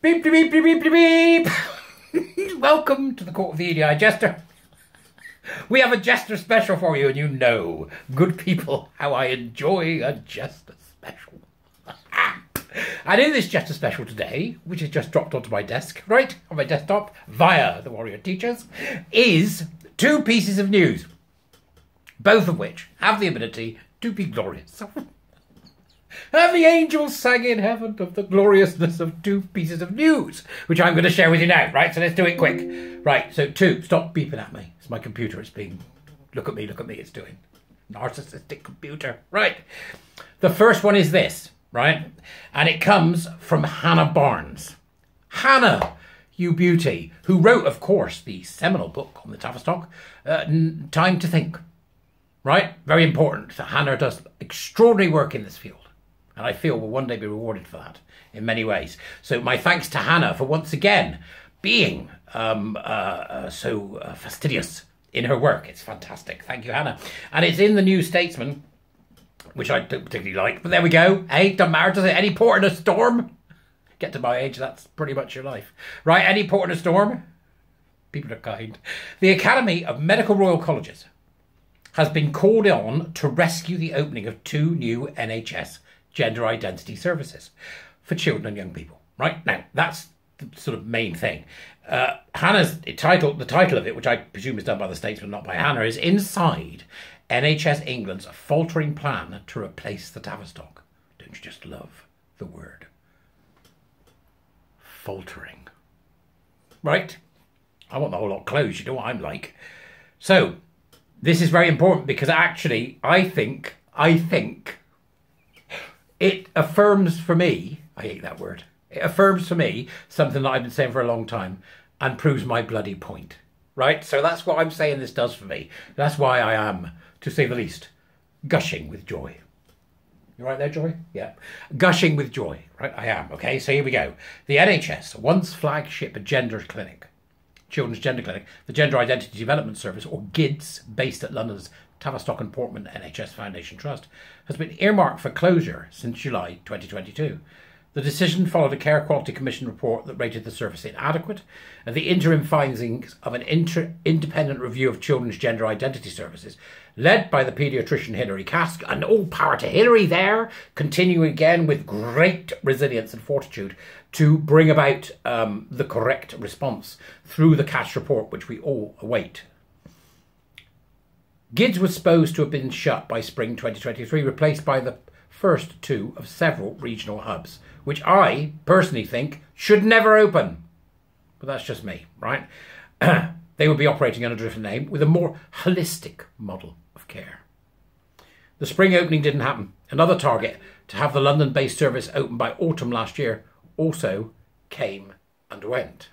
Beep, beep, beep, beep, beep, beep. Welcome to the Court of the EDI, Jester. We have a Jester special for you, and you know, good people, how I enjoy a Jester special. And in this Jester special today, which has just dropped onto my desk, right, on my desktop, via the Warrior Teachers, is two pieces of news, both of which have the ability to be glorious. And the angels sang in heaven of the gloriousness of two pieces of news, which I'm going to share with you now, right? So let's do it quick. Right, so two, stop beeping at me. It's my computer, it's being, look at me, it's doing. Narcissistic computer. Right. The first one is this, right? And it comes from Hannah Barnes. Hannah, you beauty, who wrote, of course, the seminal book on the Tavistock, Time to Think. Right? Very important. Hannah does extraordinary work in this field. And I feel will one day be rewarded for that in many ways. So my thanks to Hannah for once again being so fastidious in her work. It's fantastic. Thank you, Hannah. And it's in the New Statesman, which I don't particularly like. But there we go. Hey, doesn't matter, does it? Any port in a storm? Get to my age, that's pretty much your life. Right, any port in a storm? People are kind. The Academy of Medical Royal Colleges has been called on to rescue the opening of two new NHS gender identity services for children and young people. Right? Now, that's the sort of main thing. Hannah's title, the title of it, which I presume is done by the Statesman, not by Hannah, is Inside NHS England's Faltering Plan to Replace the Tavistock. Don't you just love the word? Faltering. Right? I want the whole lot closed, you know what I'm like. So, this is very important because actually, I think it affirms for me, I hate that word, it affirms for me something that I've been saying for a long time and proves my bloody point, right? So that's what I'm saying this does for me. That's why I am, to say the least, gushing with joy. You right there, Joy? Yeah. Gushing with joy, right? I am, okay? So here we go. The NHS, once flagship gender clinic, Children's Gender Clinic, the Gender Identity Development Service, or GIDS, based at London's Tavistock and Portman NHS Foundation Trust, has been earmarked for closure since July 2022. The decision followed a Care Quality Commission report that rated the service inadequate, and the interim findings of an independent review of children's gender identity services, led by the paediatrician Hilary Cask, and all power to Hilary there, continuing again with great resilience and fortitude to bring about the correct response through the Cask report, which we all await. GIDS was supposed to have been shut by spring 2023, replaced by the first two of several regional hubs, which I personally think should never open. But that's just me, right? They would be operating under a different name with a more holistic model of care. The spring opening didn't happen. Another target, to have the London-based service open by autumn last year, also came and went.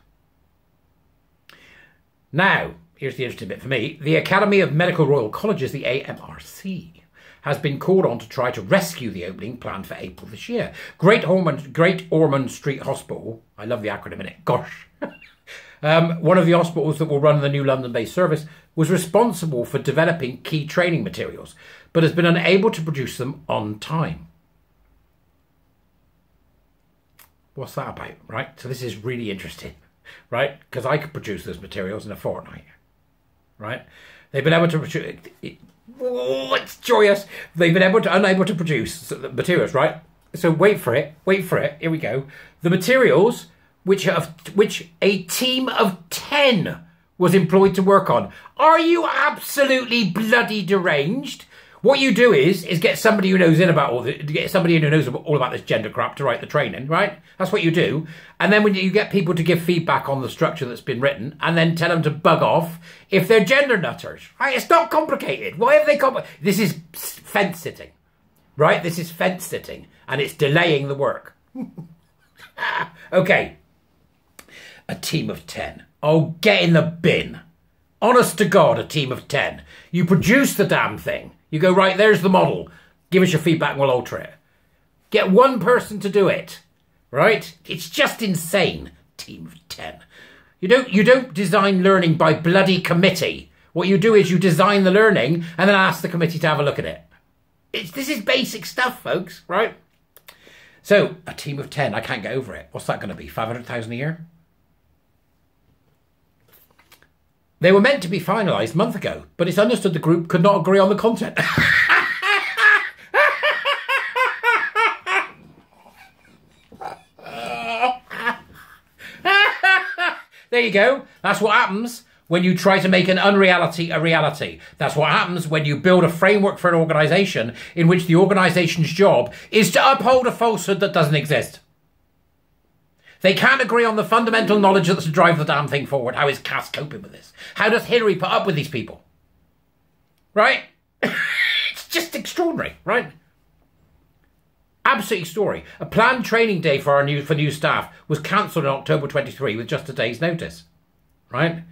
Now, here's the interesting bit for me. The Academy of Medical Royal Colleges, the AMRC, has been called on to try to rescue the opening planned for April this year. Great Ormond Street Hospital, I love the acronym in it, gosh. One of the hospitals that will run the new London-based service was responsible for developing key training materials, but has been unable to produce them on time. What's that about, right? So this is really interesting, right? Because I could produce those materials in a fortnight, right? They've been able to produce... Oh, it's joyous. They've been unable to produce the materials, right? So wait for it. Here we go. The materials which a team of 10 was employed to work on. Are you absolutely bloody deranged? What you do is get somebody who knows all about this gender crap to write the training, right? That's what you do. And then when you get people to give feedback on the structure that's been written, and then tell them to bug off if they're gender nutters, right? It's not complicated. Why have they complicated? This is fence sitting, right? This is fence sitting, and it's delaying the work. Okay. A team of 10. Oh, get in the bin. Honest to God, a team of 10. You produce the damn thing. You go, right, there's the model. Give us your feedback and we'll alter it. Get one person to do it, right? It's just insane. Team of 10. You don't design learning by bloody committee. What you do is you design the learning and then ask the committee to have a look at it. This is basic stuff, folks, right? So, a team of 10, I can't get over it. What's that going to be, 500,000 a year? They were meant to be finalised a month ago, but it's understood the group could not agree on the content. There you go. That's what happens when you try to make an unreality a reality. That's what happens when you build a framework for an organisation in which the organisation's job is to uphold a falsehood that doesn't exist. They can't agree on the fundamental knowledge that's to drive the damn thing forward. How is Cass coping with this? How does Hillary put up with these people? Right? It's just extraordinary, right? Absolutely story. A planned training day for new staff was cancelled on October 23 with just a day's notice. Right?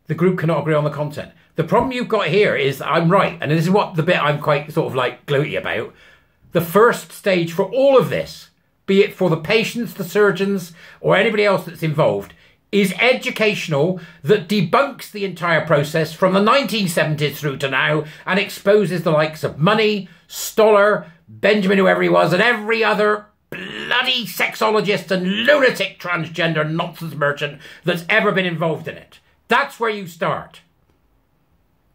The group cannot agree on the content. The problem you've got here is I'm right, and this is what the bit I'm quite sort of like gloaty about. The first stage for all of this, be it for the patients, the surgeons, or anybody else that's involved, is educational that debunks the entire process from the 1970s through to now and exposes the likes of Money, Stoller, Benjamin, whoever he was, and every other bloody sexologist and lunatic transgender nonsense merchant that's ever been involved in it. That's where you start.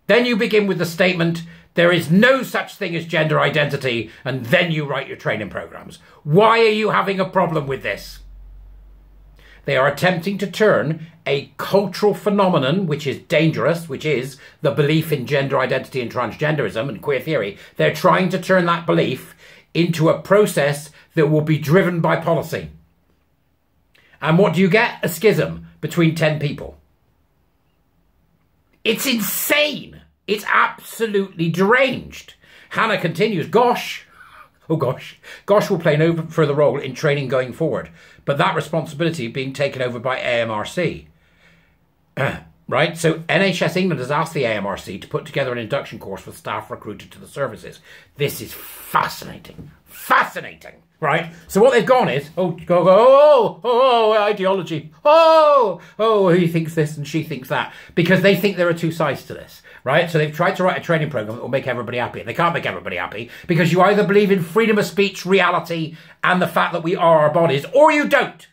Then you begin with the statement, there is no such thing as gender identity, and then you write your training programs. Why are you having a problem with this? They are attempting to turn a cultural phenomenon, which is dangerous, which is the belief in gender identity and transgenderism and queer theory. They're trying to turn that belief into a process that will be driven by policy. And what do you get? A schism between 10 people. It's insane. It's absolutely deranged. Hannah continues, gosh will play no further role in training going forward, but that responsibility being taken over by AMRC. Right? So NHS England has asked the AMRC to put together an induction course for staff recruited to the services. This is fascinating. Fascinating. Right? So what they've gone is, ideology. He thinks this and she thinks that. Because they think there are two sides to this. Right? So they've tried to write a training program that will make everybody happy. And they can't make everybody happy because you either believe in freedom of speech, reality, and the fact that we are our bodies, or you don't.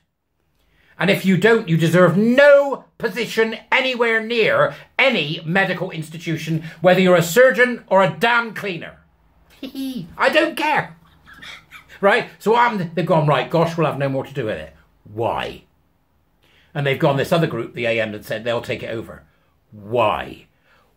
And if you don't, you deserve no position anywhere near any medical institution, whether you're a surgeon or a damn cleaner. I don't care. Right? So what happened? They've gone, right, gosh, we'll have no more to do with it. Why? And they've gone this other group, the AM, that said they'll take it over. Why?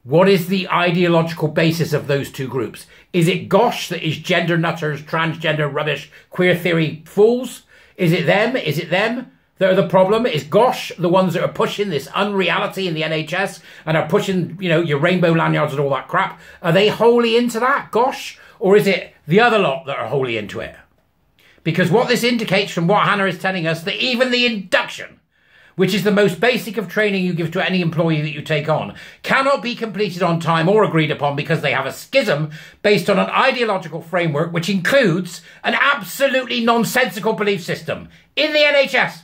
What is the ideological basis of those two groups? Is it gosh that is gender nutters, transgender rubbish, queer theory fools? Is it them? Is it them that are the problem? Is gosh the ones that are pushing this unreality in the NHS and are pushing, you know, your rainbow lanyards and all that crap? Are they wholly into that, gosh? Or is it the other lot that are wholly into it? Because what this indicates from what Hannah is telling us, that even the induction, which is the most basic of training you give to any employee that you take on, cannot be completed on time or agreed upon because they have a schism based on an ideological framework which includes an absolutely nonsensical belief system in the NHS.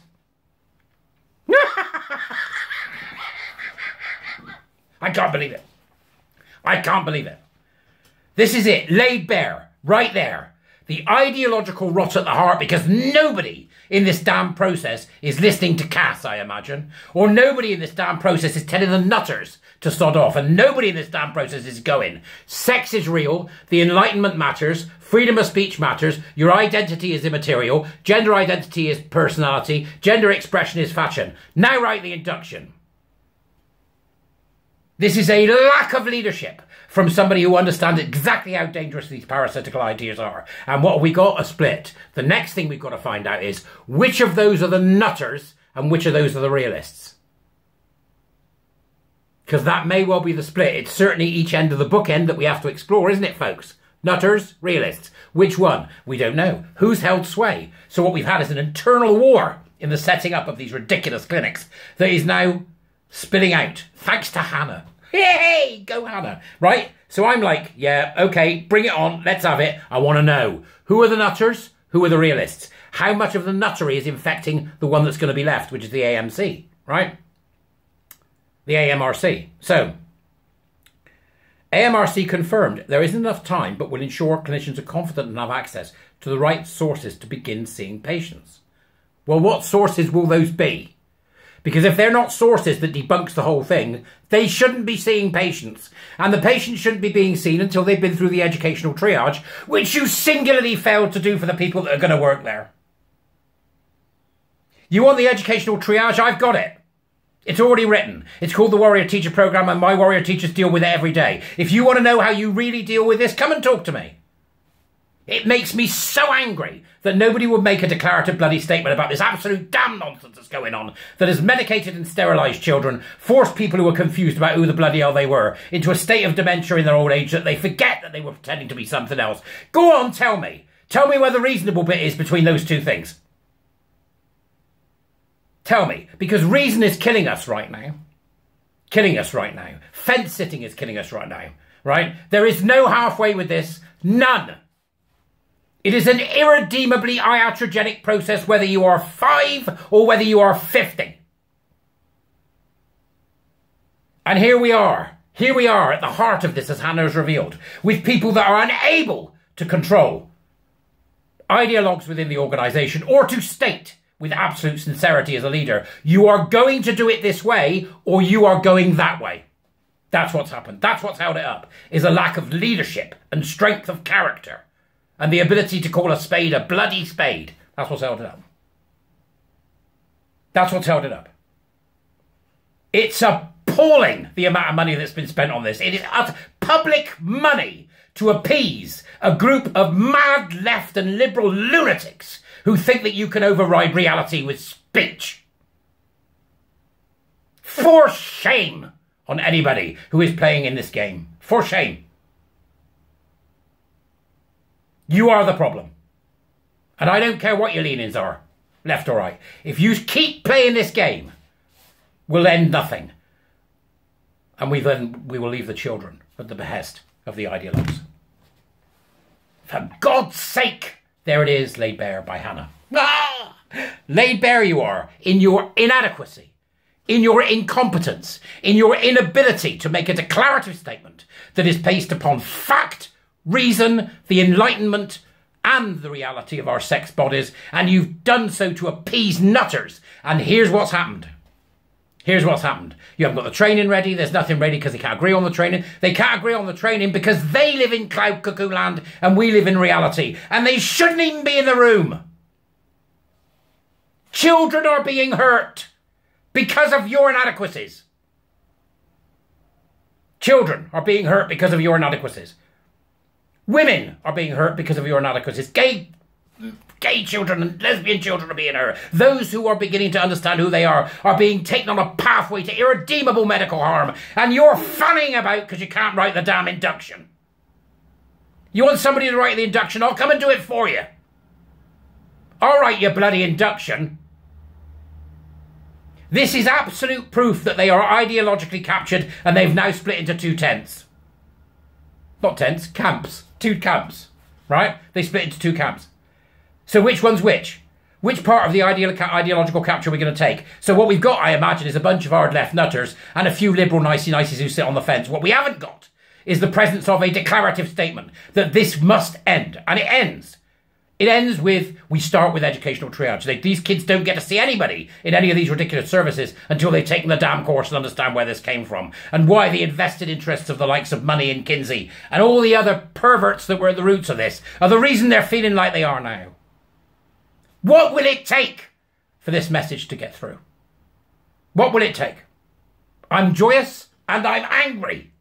I can't believe it. I can't believe it. This is it, laid bare, right there. The ideological rot at the heart, because nobody in this damn process is listening to Cass, I imagine. Or nobody in this damn process is telling the nutters to sod off. And nobody in this damn process is going, sex is real, the Enlightenment matters, freedom of speech matters, your identity is immaterial, gender identity is personality, gender expression is fashion. Now write the induction. This is a lack of leadership from somebody who understands exactly how dangerous these parasitical ideas are. And what have we got? A split. The next thing we've got to find out is which of those are the nutters and which of those are the realists. Because that may well be the split. It's certainly each end of the bookend that we have to explore, isn't it, folks? Nutters, realists. Which one? We don't know. Who's held sway? So what we've had is an internal war in the setting up of these ridiculous clinics that is now spilling out, thanks to Hannah. Hey, go Hannah. Right? So I'm like, yeah, okay, bring it on. Let's have it. I want to know. Who are the nutters? Who are the realists? How much of the nuttery is infecting the one that's going to be left, which is the AMC, right? The AMRC. So, AMRC confirmed there isn't enough time, but will ensure clinicians are confident and have access to the right sources to begin seeing patients. Well, what sources will those be? Because if they're not sources that debunks the whole thing, they shouldn't be seeing patients. And the patients shouldn't be being seen until they've been through the educational triage, which you singularly failed to do for the people that are going to work there. You want the educational triage? I've got it. It's already written. It's called the Warrior Teacher Programme, and my Warrior Teachers deal with it every day. If you want to know how you really deal with this, come and talk to me. It makes me so angry that nobody would make a declarative bloody statement about this absolute damn nonsense that's going on, that has medicated and sterilised children, forced people who are confused about who the bloody hell they were into a state of dementia in their old age that they forget that they were pretending to be something else. Go on, tell me. Tell me where the reasonable bit is between those two things. Tell me, because reason is killing us right now. Killing us right now. Fence sitting is killing us right now, right? There is no halfway with this. None. It is an irredeemably iatrogenic process whether you are 5 or whether you are 50. And here we are. Here we are at the heart of this, as Hannah has revealed, with people that are unable to control ideologues within the organisation or to state with absolute sincerity as a leader, you are going to do it this way or you are going that way. That's what's happened. That's what's held it up, is a lack of leadership and strength of character and the ability to call a spade a bloody spade. That's what's held it up. That's what's held it up. It's appalling the amount of money that's been spent on this. It is public money to appease a group of mad left and liberal lunatics who think that you can override reality with speech. For shame on anybody who is playing in this game. For shame. You are the problem. And I don't care what your leanings are, left or right. If you keep playing this game, we'll end nothing. And we will leave the children at the behest of the ideologues. For God's sake! There it is, laid bare by Hannah. Ah! Laid bare you are in your inadequacy, in your incompetence, in your inability to make a declarative statement that is based upon fact, reason, the enlightenment, and the reality of our sex bodies, and you've done so to appease nutters. And here's what's happened. Here's what's happened. You haven't got the training ready. There's nothing ready because they can't agree on the training. They can't agree on the training because they live in cloud cuckoo land and we live in reality. And they shouldn't even be in the room. Children are being hurt because of your inadequacies. Children are being hurt because of your inadequacies. Women are being hurt because of your inadequacies. Gay children and lesbian children are being hurt. Those who are beginning to understand who they are being taken on a pathway to irredeemable medical harm. And you're fanning about because you can't write the damn induction. You want somebody to write the induction? I'll come and do it for you. I'll write your bloody induction. This is absolute proof that they are ideologically captured and they've now split into 2 tents. Not tents, camps. 2 camps, right? They split into 2 camps. So which one's which? Which part of the ideological capture are we going to take? So what we've got, I imagine, is a bunch of hard left nutters and a few liberal nicey-niceys who sit on the fence. What we haven't got is the presence of a declarative statement that this must end. And it ends. It ends with, we start with educational triage. These kids don't get to see anybody in any of these ridiculous services until they've taken the damn course and understand where this came from and why the invested interests of the likes of Money and Kinsey and all the other perverts that were at the roots of this are the reason they're feeling like they are now. What will it take for this message to get through? What will it take? I'm joyous and I'm angry,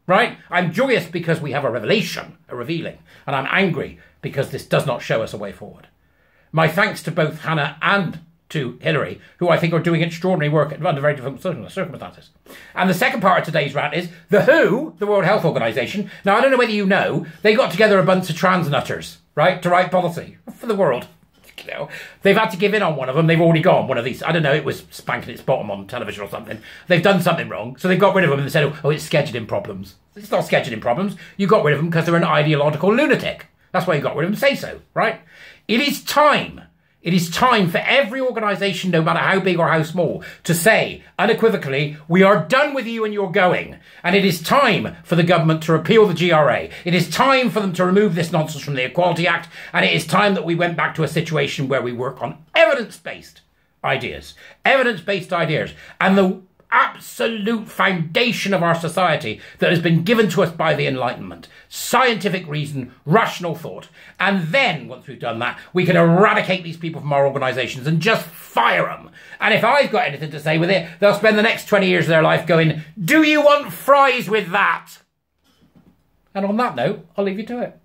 right? I'm joyous because we have a revelation, a revealing, and I'm angry because this does not show us a way forward. My thanks to both Hannah and to Hilary, who I think are doing extraordinary work under very different circumstances. And the second part of today's rant is the WHO, the World Health Organization. Now, I don't know whether you know, they got together a bunch of trans nutters, right, to write policy for the world. You know, they've had to give in on one of them. They've already gone, one of these. I don't know, it was spanking its bottom on television or something. They've done something wrong, so they've got rid of them and they said, oh, it's scheduling problems. It's not scheduling problems. You got rid of them because they're an ideological lunatic. That's why you got rid of them. Say so, right? It is time. It is time for every organisation, no matter how big or how small, to say unequivocally, we are done with you and you're going. And it is time for the government to repeal the GRA. It is time for them to remove this nonsense from the Equality Act. And it is time that we went back to a situation where we work on evidence-based ideas. Evidence-based ideas. And the absolute foundation of our society that has been given to us by the Enlightenment. Scientific reason, rational thought. And then, once we've done that, we can eradicate these people from our organisations and just fire them. And if I've got anything to say with it, they'll spend the next 20 years of their life going, do you want fries with that? And on that note, I'll leave you to it.